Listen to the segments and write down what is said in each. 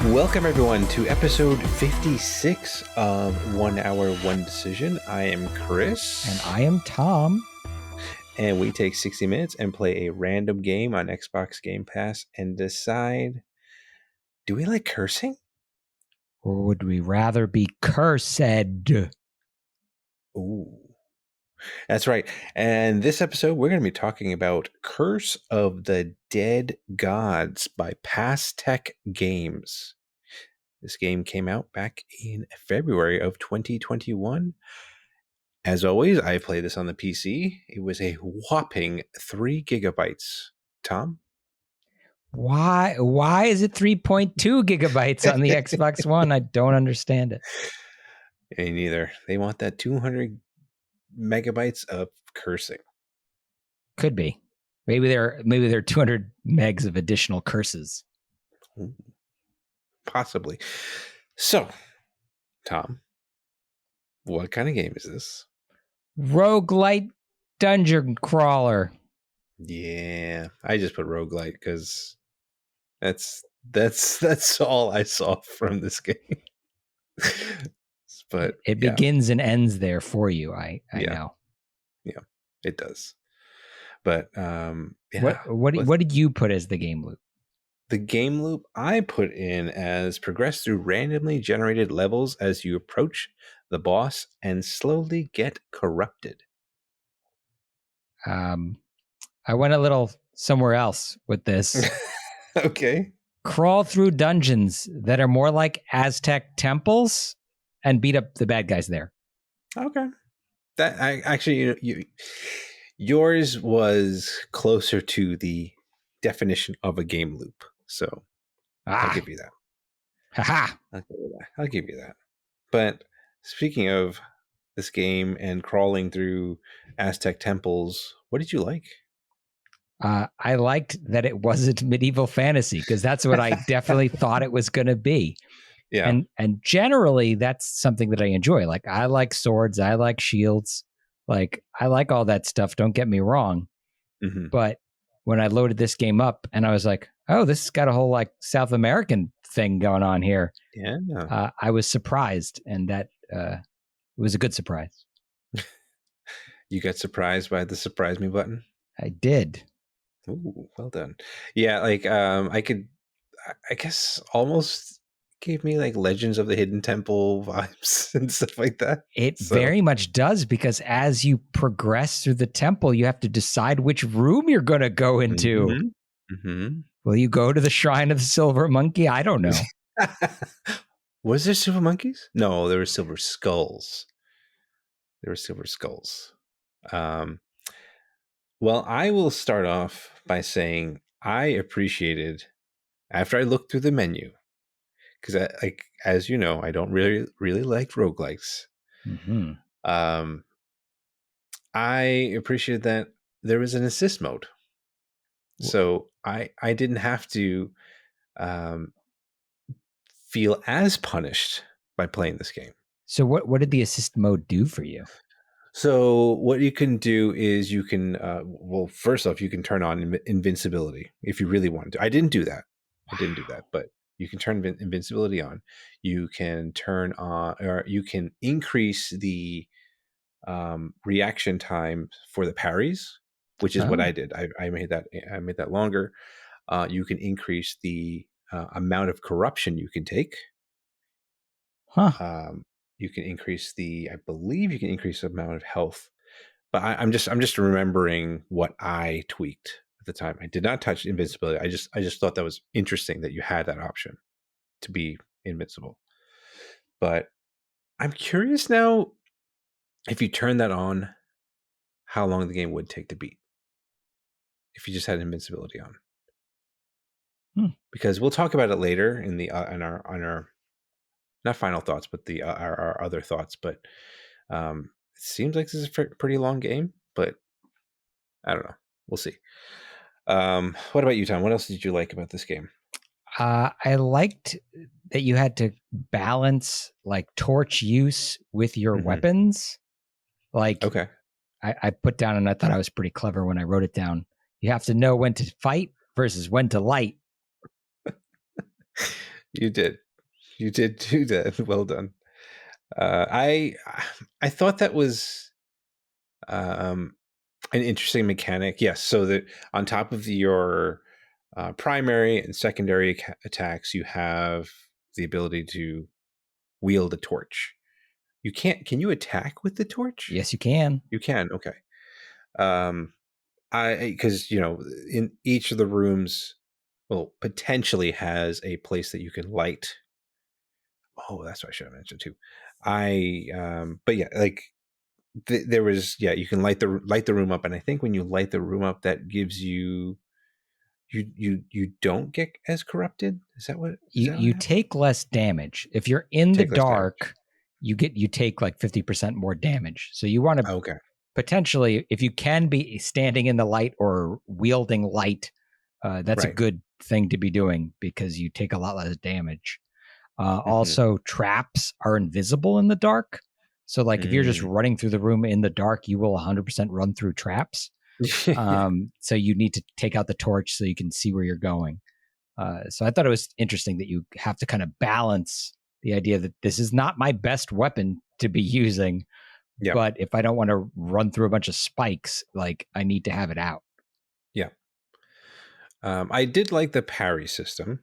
Welcome everyone to episode 56 of 1 Hour, 1 Decision. I am Chris. And I am Tom. And we take 60 minutes and play a random game on Xbox Game Pass and decide, do we like cursing? Or would we rather be cursed? Ooh. That's right. And this episode, we're going to be talking about Curse of the Dead Gods by Passtech Games. This game came out back in February of 2021. As always, I played this on the PC. It was a whopping 3 gigabytes. Tom? Why is it 3.2 gigabytes on the Xbox One? I don't understand it. Me neither. They want that 200 megabytes of cursing. Could be. Maybe there are 200 megs of additional curses. Ooh, possibly. So, Tom, what kind of game is this? Roguelite dungeon crawler. Yeah, I just put roguelite because that's all I saw from this game. But it begins and ends there for you. I know. Yeah, it does. But what did you put as the game loop? The game loop I put in as progress through randomly generated levels as you approach the boss and slowly get corrupted. I went a little somewhere else with this. Okay. Crawl through dungeons that are more like Aztec temples and beat up the bad guys there. Okay. That I actually yours was closer to the definition of a game loop. So I'll give you that. Haha. I'll give you that. But speaking of this game and crawling through Aztec temples, what did you like? I liked that it wasn't medieval fantasy because that's what I definitely thought it was going to be. Yeah. And generally that's something that I enjoy. Like I like swords, I like shields, like I like all that stuff. Don't get me wrong. Mm-hmm. But when I loaded this game up and I was like, oh, this has got a whole like South American thing going on here. Yeah. I was surprised, and that it was a good surprise. You got surprised by the surprise me button? I did. Ooh, well done. Yeah, like I guess almost gave me like Legends of the Hidden Temple vibes and stuff like that. It very much does, because as you progress through the temple, you have to decide which room you're going to go into. Mm-hmm. Mm-hmm. Will you go to the Shrine of the Silver Monkey? I don't know. Was there silver monkeys? No, there were silver skulls. Well, I will start off by saying I appreciated, after I looked through the menu, because as you know, I don't really like roguelikes. Mm-hmm. I appreciated that there was an assist mode. So I didn't have to feel as punished by playing this game. So what did the assist mode do for you? So what you can do is you can, first off, you can turn on invincibility if you really want to. I didn't do that. But you can turn invincibility on. You can turn on, or you can increase the reaction time for the parries, which is what I did. I made that longer. You can increase the amount of corruption you can take. You can increase I believe you can increase the amount of health, but I'm just remembering what I tweaked at the time. I did not touch invincibility. I just thought that was interesting that you had that option to be invincible. But I'm curious now, if you turn that on, how long the game would take to beat if you just had invincibility on. Because we'll talk about it later in the on our not final thoughts, but our other thoughts. But it seems like this is a pretty long game, but I don't know. We'll see. What about you, Tom? What else did you like about this game? I liked that you had to balance like torch use with your weapons. Like, okay, I put down, and I thought I was pretty clever when I wrote it down. You have to know when to fight versus when to light. You did. You did do that. Well done. I thought that was um, an interesting mechanic. Yes. So that on top of your primary and secondary attacks, you have the ability to wield a torch. You can't. Can you attack with the torch? Yes, you can. You can. Okay. Um, because in each of the rooms, well, potentially has a place that you can light. Oh, that's what I should have mentioned too. But yeah, like there was, yeah, you can light the room up, and I think when you light the room up, that gives you don't get as corrupted. Is that what You happened? take less damage if you're in the Take less damage. dark. You take like 50% more damage. So you want to Okay. potentially, if you can be standing in the light or wielding light, that's a Right. good thing to be doing because you take a lot less damage. Mm-hmm. Also, traps are invisible in the dark. So, like, if you're just Mm. running through the room in the dark, you will 100% run through traps. Yeah. So, you need to take out the torch so you can see where you're going. So, I thought it was interesting that you have to kind of balance the idea that this is not my best weapon to be using. Yeah. But if I don't want to run through a bunch of spikes, like, I need to have it out. Yeah. I did like the parry system,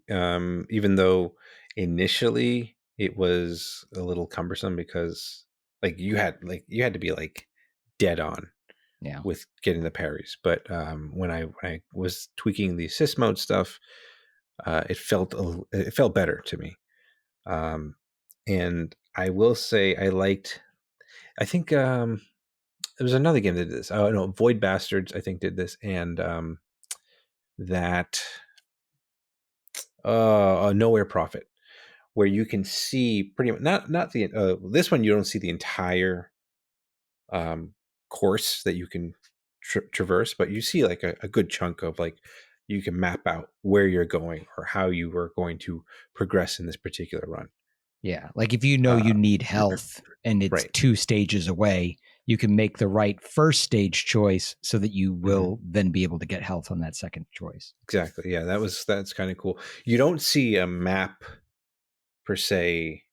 even though initially it was a little cumbersome because you had to be like dead on Yeah. with getting the parries. But when I was tweaking the assist mode stuff, it felt better to me. Um, and I will say I liked. I think there was another game that did this. Oh no, Void Bastards I think did this, and that Nowhere Prophet, where you can see pretty much not the this one you don't see the entire um, course that you can traverse, but you see like a good chunk of like you can map out where you're going or how you are going to progress in this particular run. Yeah. Like if you know Uh, you need health and it's right. 2 stages away, you can make the right first stage choice so that you Hmm. will then be able to get health on that second choice. Exactly. Yeah, that's kind of cool. You don't see a map per se.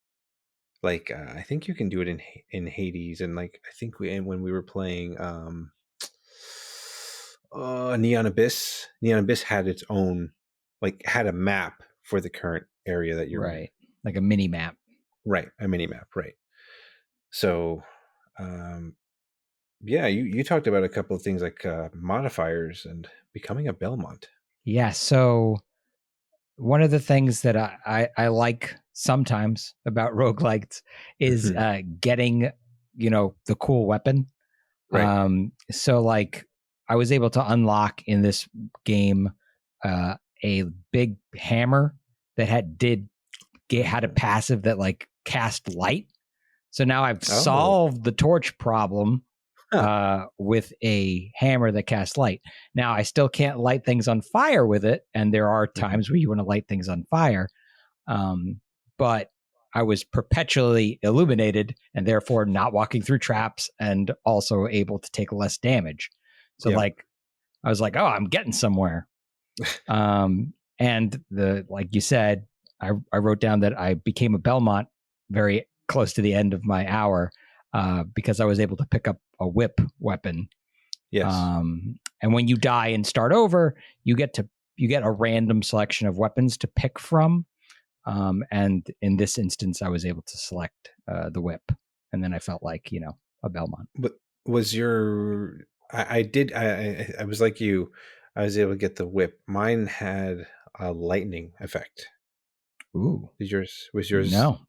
Like I think you can do it in Hades, and like I think when we were playing Neon Abyss had its own, like had a map for the current area that you're in. Right. Like a mini map. Right, a mini map, right. So um yeah, you talked about a couple of things like modifiers and becoming a Belmont. Yeah. So one of the things that I like sometimes about roguelikes is Hmm. getting, the cool weapon. Right. So like I was able to unlock in this game uh, a big hammer that had a passive that like cast light. So now I've Oh. solved the torch problem Huh. with a hammer that casts light. Now I still can't light things on fire with it, and there are Hmm. times where you want to light things on fire. But I was perpetually illuminated and therefore not walking through traps and also able to take less damage. So Yep. like I was like, oh, I'm getting somewhere. And like you said, I wrote down that I became a Belmont very close to the end of my hour because I was able to pick up a whip weapon. Yes. And when you die and start over, you get a random selection of weapons to pick from. And in this instance, I was able to select the whip, and then I felt like a Belmont. But was your I did I was like you. I was able to get the whip. Mine had a lightning effect. Ooh, Did yours was yours? no,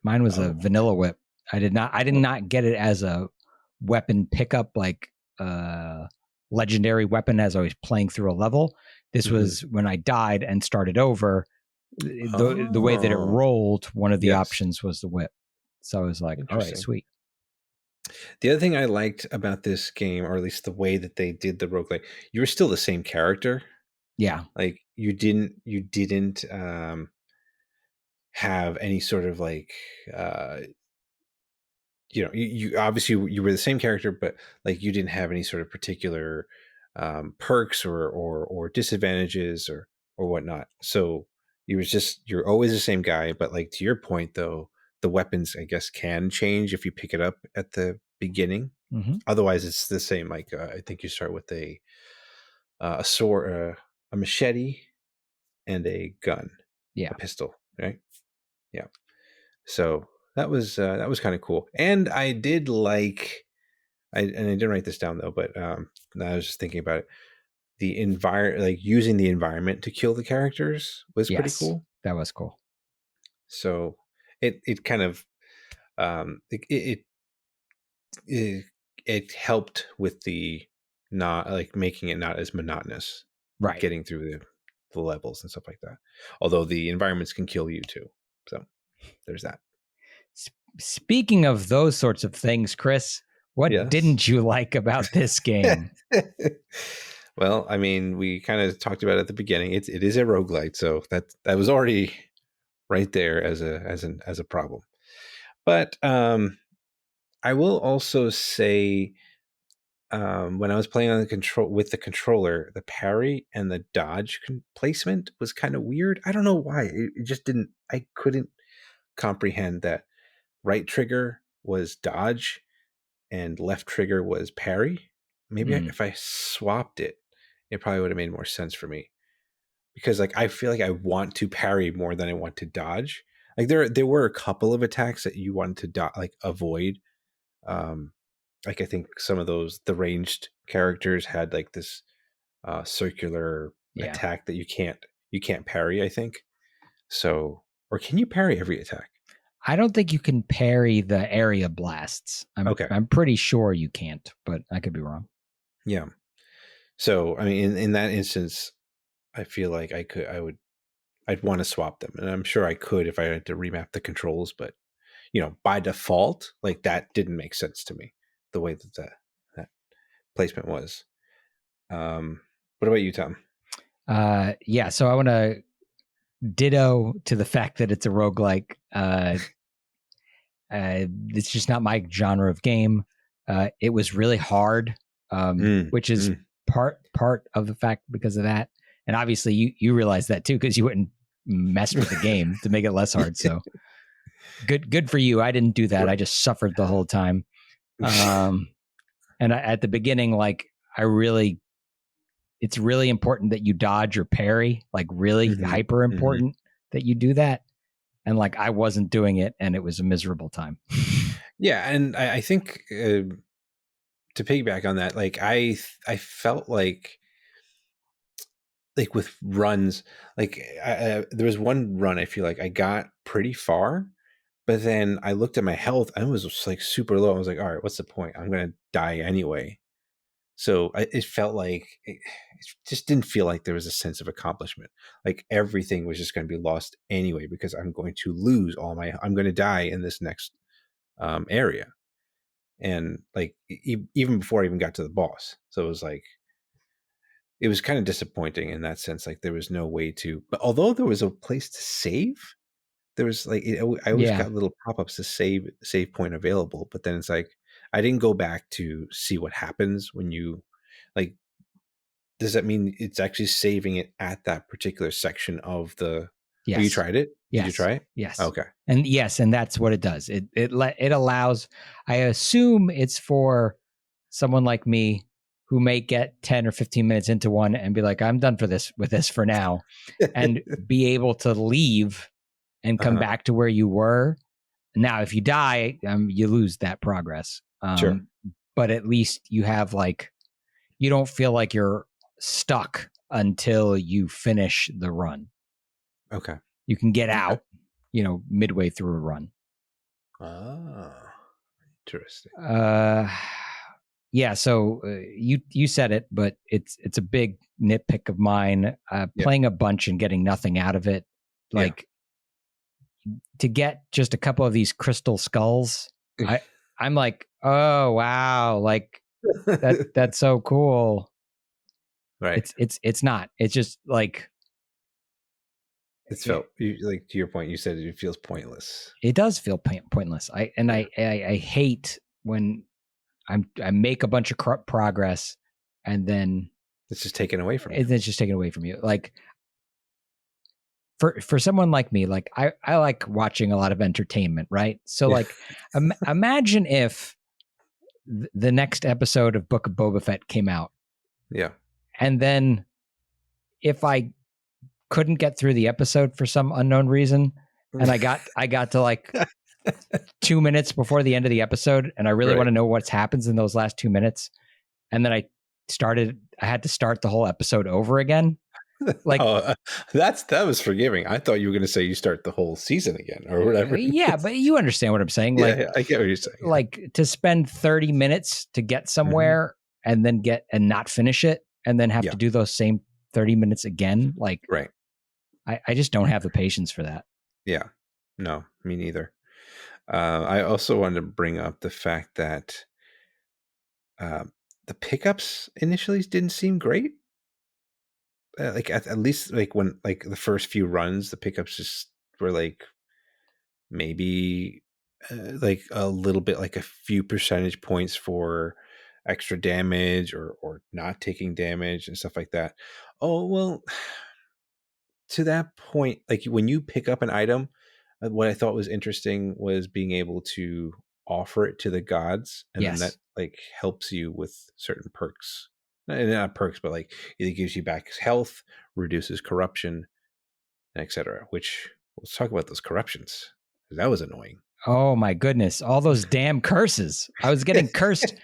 mine was a Oh. vanilla whip. I did not get it as a weapon pickup like legendary weapon as I was playing through a level. This Hmm. was when I died and started over. The way that it Oh. rolled, one of the Yes. options was the whip. So I was like, all right, Interesting. sweet. The other thing I liked about this game, or at least the way that they did the roguelike, you were still the same character. Yeah. Like you didn't have any sort of like uh you obviously you were the same character, but like you didn't have any sort of particular perks or disadvantages or whatnot. So you're always the same guy. But like to your point though, the weapons I guess can change if you pick it up at the beginning. Otherwise, it's the same. Like I think you start with a sword, a machete, and a gun, a pistol, right? Yeah. So that was kind of cool, and I did like. I didn't write this down though, but I was just thinking about it. The environment, like using the environment to kill the characters, was pretty cool. That was cool. So it kind of it helped with the not like making it not as monotonous, right? Getting through the levels and stuff like that. Although the environments can kill you too, so there's that. Speaking of those sorts of things, Chris, what didn't you like about this game? Well, I mean, we kind of talked about it at the beginning. It is a roguelite, so that was already right there as a problem. But I will also say, when I was playing on the controller, the parry and the dodge placement was kind of weird. I don't know why. It just didn't. I couldn't comprehend that right trigger was dodge and left trigger was parry. Maybe if I swapped it, it probably would have made more sense for me. Because like I feel like I want to parry more than I want to dodge. Like there were a couple of attacks that you wanted to avoid. Like I think some of the ranged characters had like this circular attack that you can't parry, I think. So, or can you parry every attack? I don't think you can parry the area blasts. I'm pretty sure you can't, but I could be wrong. Yeah. So, I mean, in that instance, I feel like I'd want to swap them, and I'm sure I could if I had to remap the controls. But by default, like that didn't make sense to me, the way that placement was. What about you, Tom? Yeah, so I want to ditto to the fact that it's a roguelike. It's just not my genre of game. It was really hard, which is part of the fact because of that. And obviously you realize that too, because you wouldn't mess with the game to make it less hard. So good for you. I didn't do that. I just suffered the whole time. And at the beginning, like it's really important that you dodge or parry, like really hyper important that you do that. And like I wasn't doing it, and it was a miserable time. Yeah, and I think to piggyback on that, like I felt like with runs, like there was one run I feel like I got pretty far, but then I looked at my health and it was just like super low. I was like, all right, what's the point? I'm gonna die anyway. So it felt like it just didn't feel like there was a sense of accomplishment. Like everything was just going to be lost anyway because I'm going to lose I'm going to die in this next area. And like even before I even got to the boss. So it was like, it was kind of disappointing in that sense. Like there was no way to, but although there was a place to save, there was like, I always got little pop-ups to save point available, but then it's like, I didn't go back to see what happens when you like, does that mean it's actually saving it at that particular section of the, yes. Oh, you tried it? Yes. Did you try it? Yes. Okay. And yes, and that's what it does. It allows, I assume it's for someone like me who may get 10 or 15 minutes into one and be like, I'm done with this for now, and be able to leave and come back to where you were. Now, if you die, you lose that progress. Sure. But at least you have like, you don't feel like you're stuck until you finish the run. Okay. You can get out, midway through a run. Ah, interesting. Yeah. So you said it, but it's a big nitpick of mine. Playing a bunch and getting nothing out of it, like to get just a couple of these crystal skulls. I'm like, oh wow, like that's so cool. Right. It's not. It's just like it's felt like, to your point, you said it feels pointless. It does feel pointless. I hate when I make a bunch of progress and then it's just taken away from you. It's just taken away from you. Like for someone like me, like I like watching a lot of entertainment, right? So Yeah. like imagine if the next episode of Book of Boba Fett came out, Yeah. and then if I couldn't get through the episode for some unknown reason, and I got to like 2 minutes before the end of the episode, and I really Right. want to know what happens in those last 2 minutes, and then I had to start the whole episode over again. Like, that was forgiving. I thought you were going to say you start the whole season again or whatever. yeah, but you understand what I'm saying. Like, yeah, I get what you're saying. Like to spend 30 minutes to get somewhere and then not finish it and then have to do those same 30 minutes again. Like, right. I just don't have the patience for that. Yeah, no, me neither. I also wanted to bring up the fact that the pickups initially didn't seem great. Like at least like when like the first few runs, the pickups just were like maybe like a little bit, like a few percentage points for extra damage or not taking damage and stuff like that. Oh well, to that point, like when you pick up an item, what I thought was interesting was being able to offer it to the gods, and then that Yes. like helps you with certain perks. Not perks, but like either gives you back health, reduces corruption, etc. Which, let's talk about those corruptions. That was annoying. Oh my goodness. All those damn curses. I was getting cursed.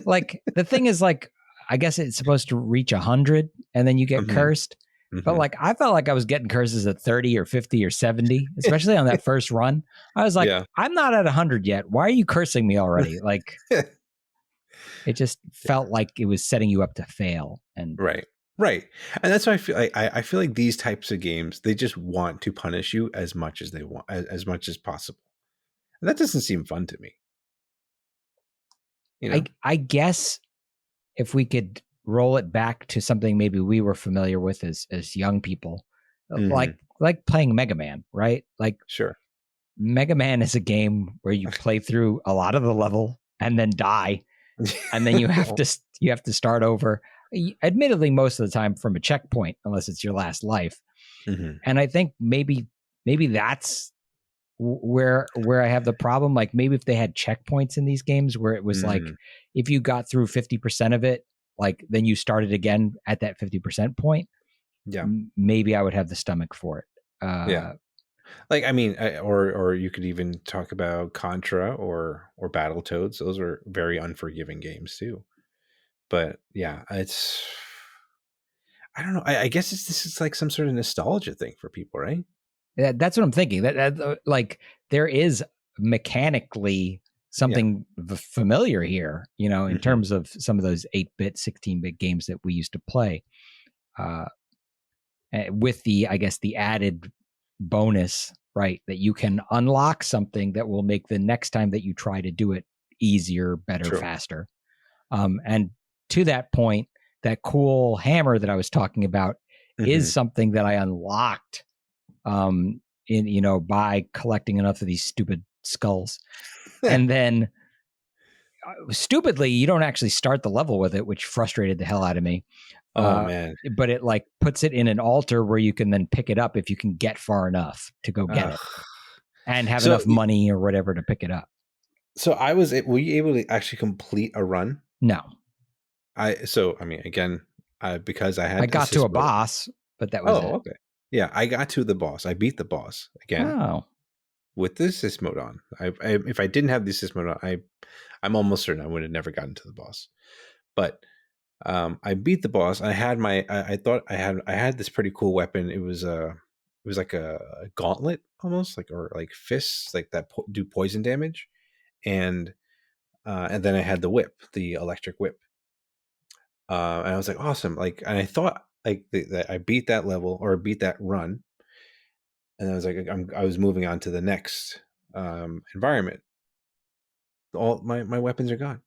Like the thing is, like, I guess it's supposed to reach 100 and then you get cursed. But like I felt like I was getting curses at 30 or 50 or 70, especially on that first run. I was like, I'm not at 100 yet. Why are you cursing me already? Like it just felt like it was setting you up to fail. And right. And that's why I feel like I feel like these types of games, they just want to punish you as much as they want, as much as possible. And that doesn't seem fun to me. You know? I guess if we could roll it back to something maybe we were familiar with as young people, like playing Mega Man, right? Like, sure, Mega Man is a game where you play through a lot of the level and then die, and then you have to start over. Admittedly, most of the time from a checkpoint, unless it's your last life. And I think maybe that's where I have the problem. Like maybe if they had checkpoints in these games where it was like if you got through 50% of it, like then you started again at that 50% point. Yeah, maybe I would have the stomach for it. Yeah, like I mean, or you could even talk about Contra or Battletoads. Those are very unforgiving games too. But yeah, it's, I don't know. I guess this is like some sort of nostalgia thing for people, right? That's what I'm thinking. That like there is mechanically something familiar here, you know, in terms of some of those 8-bit, 16-bit games that we used to play. With the, I guess, the added bonus, right, that you can unlock something that will make the next time that you try to do it easier, better, faster. And to that point, that cool hammer that I was talking about is something that I unlocked by collecting enough of these stupid skulls. And then stupidly, you don't actually start the level with it, which frustrated the hell out of me. Oh man. But it like puts it in an altar where you can then pick it up if you can get far enough to go get it and have enough money or whatever to pick it up. So were you able to actually complete a run? No. Again, because I got to a boss, but that was it. Okay. Yeah, I got to the boss. I beat the boss again. Oh. With the assist mode on. If I didn't have the assist mode on, I'm almost certain I would have never gotten to the boss. But I beat the boss. I had I thought I had this pretty cool weapon. It was like a gauntlet almost, or fists like that do poison damage, and then I had the whip, the electric whip. And I was like, awesome. Like, and I thought like that I beat that level or beat that run. And I was like, I was moving on to the next environment. All my weapons are gone.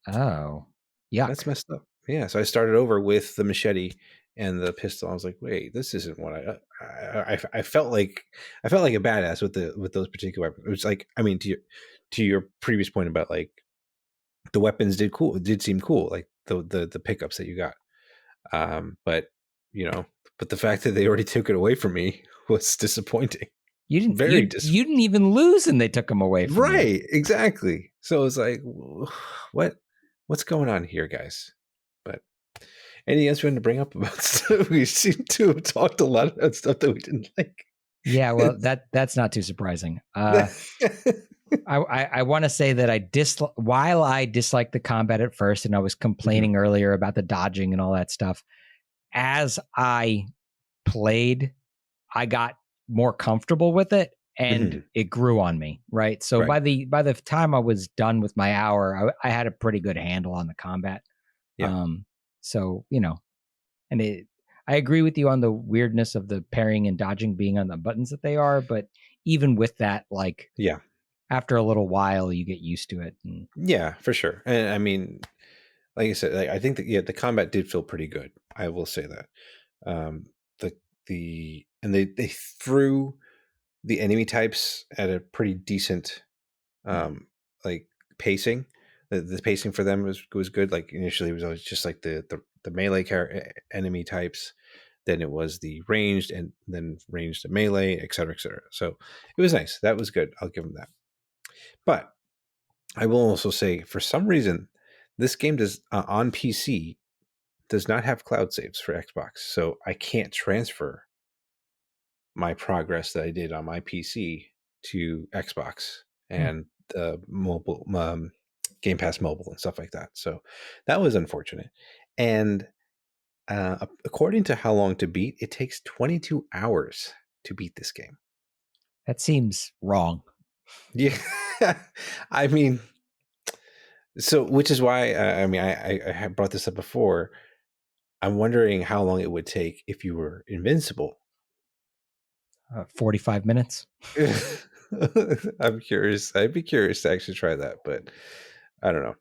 Oh, yeah, that's messed up. Yeah, so I started over with the machete and the pistol. I was like, wait, this isn't what I felt like. I felt like a badass with those particular weapons. It was like, I mean, to your previous point about like the weapons did seem cool, like the pickups that you got. But you know, but the fact that they already took it away from me was disappointing. You didn't. Very You didn't even lose, and they took them away from you. Right, exactly. So it's like, what's going on here, guys? But anything else you want to bring up about stuff? We seem to have talked a lot about stuff that we didn't like. Yeah, well, that's not too surprising. I want to say that while I disliked the combat at first, and I was complaining earlier about the dodging and all that stuff, as I played, I got more comfortable with it, and it grew on me. Right. So by the time I was done with my hour, I had a pretty good handle on the combat. Yeah. So and I agree with you on the weirdness of the parrying and dodging being on the buttons that they are, but even with that, like, after a little while, you get used to it. Yeah, for sure. And I mean, like I said, I think that the combat did feel pretty good. I will say that. They threw the enemy types at a pretty decent like pacing. The pacing for them was good. Like initially it was always just like the melee enemy types, then it was the ranged, and then ranged to melee, etc., etc. So it was nice. That was good. I'll give them that. But I will also say, for some reason, this game does on PC does not have cloud saves for Xbox, so I can't transfer my progress that I did on my PC to Xbox and mobile Game Pass Mobile and stuff like that. So that was unfortunate. And according to How Long to Beat, it takes 22 hours to beat this game. That seems wrong. Yeah, I mean, so which is why I brought this up before. I'm wondering how long it would take if you were invincible. 45 minutes. I'm curious. I'd be curious to actually try that, but I don't know.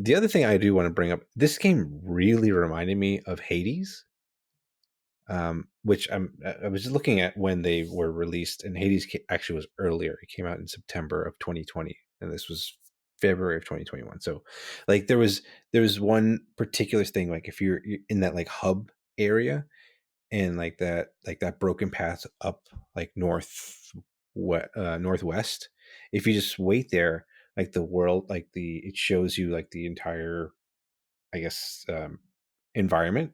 The other thing I do want to bring up, this game really reminded me of Hades, which I was looking at when they were released, and Hades actually was earlier. It came out in September of 2020, and this was February of 2021. So like there was one particular thing, like if you're in that like hub area, and like that broken path up like northwest, if you just wait there, like the world, like it shows you like the entire, I guess, environment.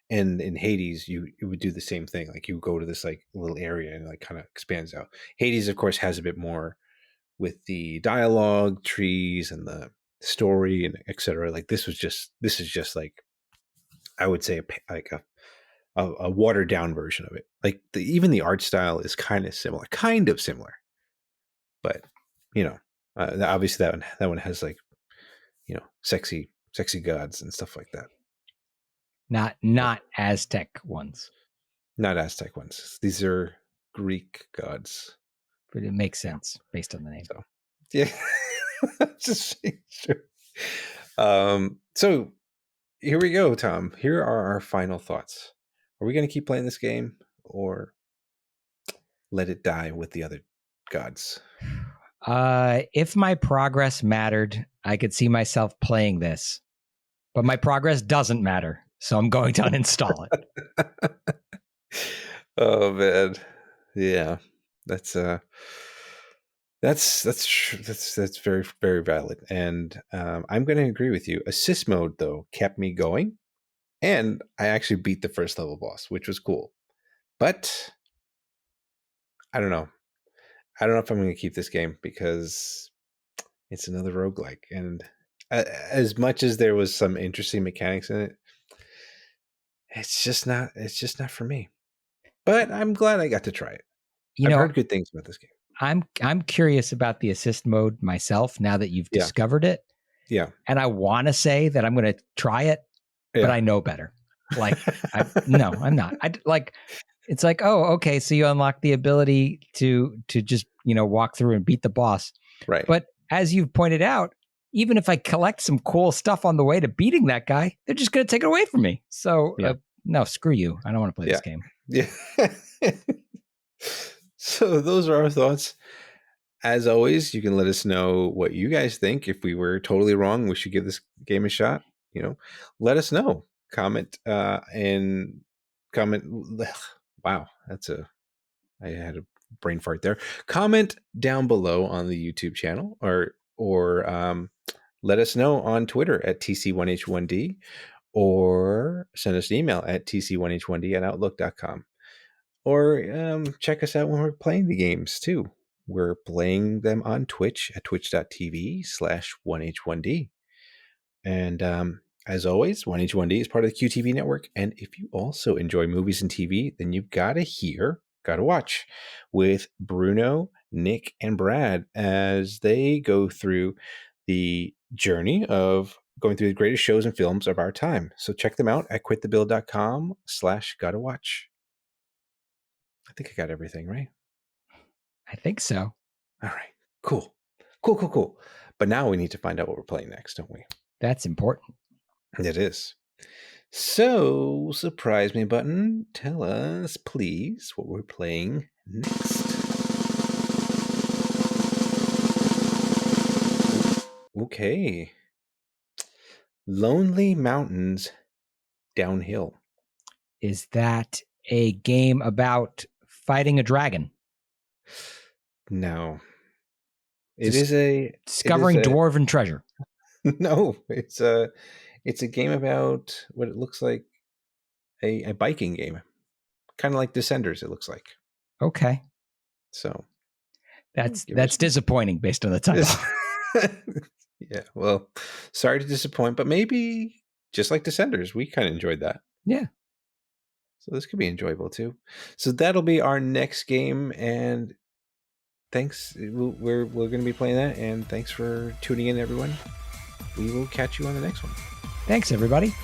And in Hades, you would do the same thing. Like you go to this like little area and like kind of expands out. Hades, of course, has a bit more with the dialogue, trees, and the story, and etc. Like this is just like, I would say a watered down version of it. Like even the art style is kind of similar, but obviously that one has like sexy gods and stuff like that. Not Aztec ones. Not Aztec ones. These are Greek gods. But it makes sense based on the name. So, yeah. Just sure. So here we go, Tom. Here are our final thoughts. Are we going to keep playing this game, or let it die with the other gods? If my progress mattered, I could see myself playing this. But my progress doesn't matter, so I'm going to uninstall it. Oh man, yeah, that's very, very valid, and I'm going to agree with you. Assist mode though kept me going, and I actually beat the first level boss, which was cool. But I don't know. I don't know if I'm going to keep this game because it's another roguelike, and as much as there was some interesting mechanics in it, it's just not for me. But I'm glad I got to try it. I've heard good things about this game. I'm curious about the assist mode myself now that you've discovered it. Yeah. And I want to say that I'm going to try it, but I know better. Like, no, I'm not. It's like, oh, okay. So you unlock the ability to just, walk through and beat the boss. Right. But as you've pointed out, even if I collect some cool stuff on the way to beating that guy, they're just going to take it away from me. So no, screw you. I don't want to play this game. Yeah. So those are our thoughts. As always, you can let us know what you guys think. If we were totally wrong, we should give this game a shot. Let us know. Comment comment. Wow, I had a brain fart there. Comment down below on the YouTube channel, or let us know on Twitter at TC1H1D, or send us an email at TC1H1D@outlook.com. Or check us out when we're playing the games too. We're playing them on Twitch at twitch.tv/1H1D. And as always, 1H1D is part of the QTV network. And if you also enjoy movies and TV, then you've got to watch with Bruno, Nick, and Brad as they go through the journey of going through the greatest shows and films of our time. So check them out at quitthebill.com/gotta-watch. I think I got everything right. I think so. All right. Cool. But now we need to find out what we're playing next, don't we? That's important. It is. So, surprise me button, tell us, please, what we're playing next. Okay. Lonely Mountains Downhill. Is that a game about fighting a dragon? No. Discovering dwarven treasure. No, it's a game about what it looks like a biking game. Kind of like Descenders, it looks like. Okay. So that's disappointing based on the title. Yeah, well, sorry to disappoint, but maybe just like Descenders, we kind of enjoyed that. Yeah. So this could be enjoyable too. So that'll be our next game, and thanks. We're going to be playing that, and thanks for tuning in, everyone. We will catch you on the next one. Thanks, everybody.